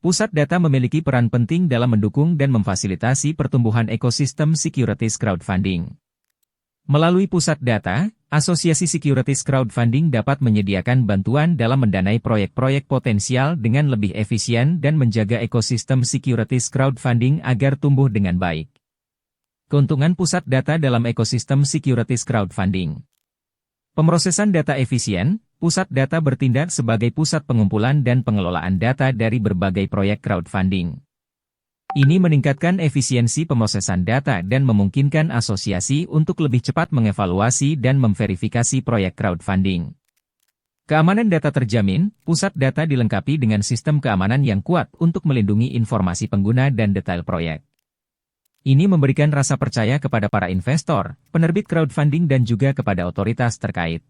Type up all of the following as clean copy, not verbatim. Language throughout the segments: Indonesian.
Pusat data memiliki peran penting dalam mendukung dan memfasilitasi pertumbuhan ekosistem securities crowdfunding. Melalui pusat data, Asosiasi Securities Crowdfunding dapat menyediakan bantuan dalam mendanai proyek-proyek potensial dengan lebih efisien dan menjaga ekosistem securities crowdfunding agar tumbuh dengan baik. Keuntungan pusat data dalam ekosistem securities crowdfunding. Pemrosesan data efisien. Pusat data bertindak sebagai pusat pengumpulan dan pengelolaan data dari berbagai proyek crowdfunding. Ini meningkatkan efisiensi pemrosesan data dan memungkinkan asosiasi untuk lebih cepat mengevaluasi dan memverifikasi proyek crowdfunding. Keamanan data terjamin, pusat data dilengkapi dengan sistem keamanan yang kuat untuk melindungi informasi pengguna dan detail proyek. Ini memberikan rasa percaya kepada para investor, penerbit crowdfunding dan juga kepada otoritas terkait.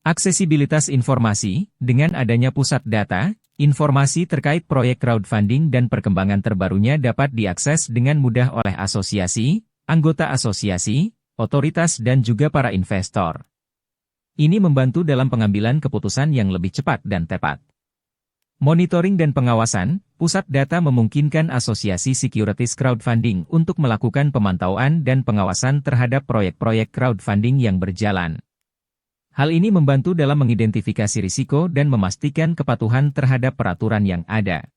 Aksesibilitas informasi, dengan adanya pusat data, informasi terkait proyek crowdfunding dan perkembangan terbarunya dapat diakses dengan mudah oleh asosiasi, anggota asosiasi, otoritas dan juga para investor. Ini membantu dalam pengambilan keputusan yang lebih cepat dan tepat. Monitoring dan pengawasan, pusat data memungkinkan asosiasi securities crowdfunding untuk melakukan pemantauan dan pengawasan terhadap proyek-proyek crowdfunding yang berjalan. Hal ini membantu dalam mengidentifikasi risiko dan memastikan kepatuhan terhadap peraturan yang ada.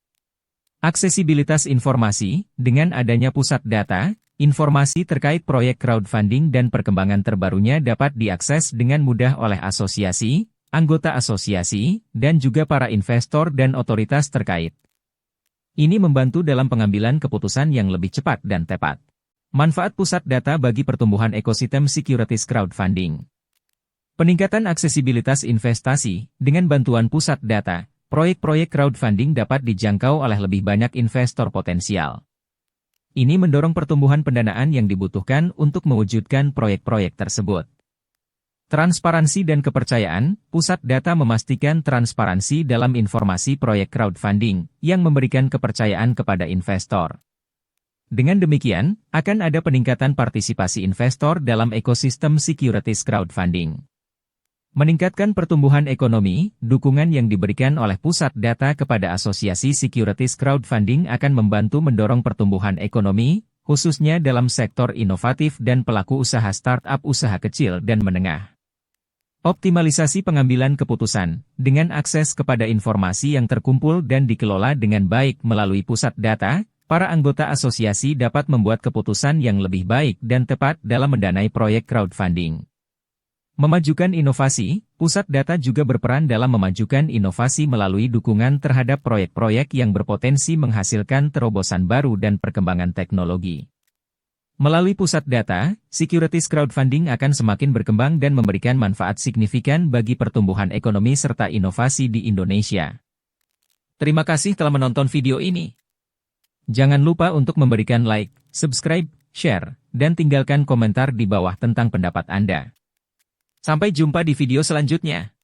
Aksesibilitas informasi, dengan adanya pusat data, informasi terkait proyek crowdfunding dan perkembangan terbarunya dapat diakses dengan mudah oleh asosiasi, anggota asosiasi, dan juga para investor dan otoritas terkait. Ini membantu dalam pengambilan keputusan yang lebih cepat dan tepat. Manfaat pusat data bagi pertumbuhan ekosistem securities crowdfunding. Peningkatan aksesibilitas investasi, dengan bantuan pusat data, proyek-proyek crowdfunding dapat dijangkau oleh lebih banyak investor potensial. Ini mendorong pertumbuhan pendanaan yang dibutuhkan untuk mewujudkan proyek-proyek tersebut. Transparansi dan kepercayaan, pusat data memastikan transparansi dalam informasi proyek crowdfunding, yang memberikan kepercayaan kepada investor. Dengan demikian, akan ada peningkatan partisipasi investor dalam ekosistem securities crowdfunding. Meningkatkan pertumbuhan ekonomi, dukungan yang diberikan oleh pusat data kepada asosiasi securities crowdfunding akan membantu mendorong pertumbuhan ekonomi, khususnya dalam sektor inovatif dan pelaku usaha startup usaha kecil dan menengah. Optimalisasi pengambilan keputusan, dengan akses kepada informasi yang terkumpul dan dikelola dengan baik melalui pusat data, para anggota asosiasi dapat membuat keputusan yang lebih baik dan tepat dalam mendanai proyek crowdfunding. Memajukan inovasi, pusat data juga berperan dalam memajukan inovasi melalui dukungan terhadap proyek-proyek yang berpotensi menghasilkan terobosan baru dan perkembangan teknologi. Melalui pusat data, securities crowdfunding akan semakin berkembang dan memberikan manfaat signifikan bagi pertumbuhan ekonomi serta inovasi di Indonesia. Terima kasih telah menonton video ini. Jangan lupa untuk memberikan like, subscribe, share, dan tinggalkan komentar di bawah tentang pendapat Anda. Sampai jumpa di video selanjutnya.